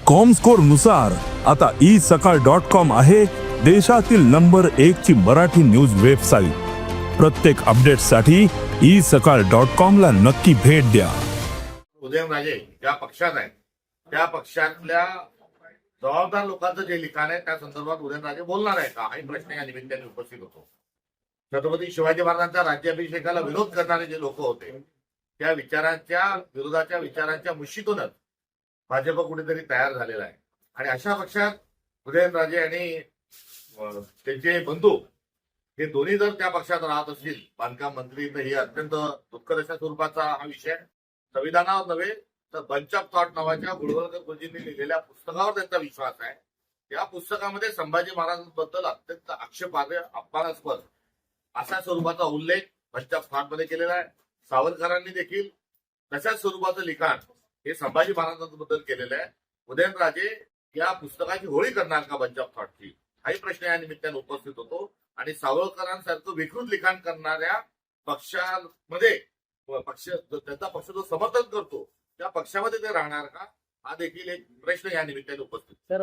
Comscore नुसार आता isakal.com आहे देशातील नंबर 1 ची मराठी न्यूज वेबसाईट। प्रत्येक अपडेटसाठी isakal.com ला नक्की भेट द्या। उदयनराजे ज्या पक्षात आहे त्या पक्षातल्या जबाबदार लोकांचं जे लिखाण आहे त्या संदर्भात उदयनराजे बोलणार आहे का, हाही प्रश्न या निमित्ताने उपस्थित होतो। छत्रपती शिवाजी महाराजांच्या राज्याभिषेकाला विरोध करणारे जे लोक होते त्या विचारांच्या विरोधाच्या विचारांच्या मुशीतूनच भाजप कुठेतरी तयार झालेला आहे। आणि अशा पक्षात उदयनराजे आणि त्यांचे बंधू हे दोन्ही जर त्या पक्षात राहत असतील, बांधकाम मंत्री, तर ही अत्यंत दुःखद अशा स्वरूपाचा हा विषय संविधानावर नव्हे तर बंच ऑफ थॉट नावाच्या गुळवलकर गुरुजींनी लिहिलेल्या पुस्तकावर त्यांचा विश्वास आहे। या पुस्तकामध्ये संभाजी महाराजांबद्दल अत्यंत आक्षेपार्ह, अपमानास्पद अशा स्वरूपाचा उल्लेख बंच ऑफ थॉट मध्ये केलेला आहे। सावरकरांनी देखील तशाच स्वरूपाचं लिखाण हे संभाजी महाराजांबद्दल केलेलं आहे। उदयनराजे या पुस्तकाची होळी करणार का बंच ऑफ थॉटची, हाही प्रश्न या निमित्ताने उपस्थित होतो। आणि सावरकरांसारखं विकृत लिखाण करणाऱ्या पक्षामध्ये त्यांचा पक्ष जो समर्थन करतो त्या पक्षामध्ये ते राहणार का, हा देखील एक प्रश्न या निमित्ताने उपस्थित।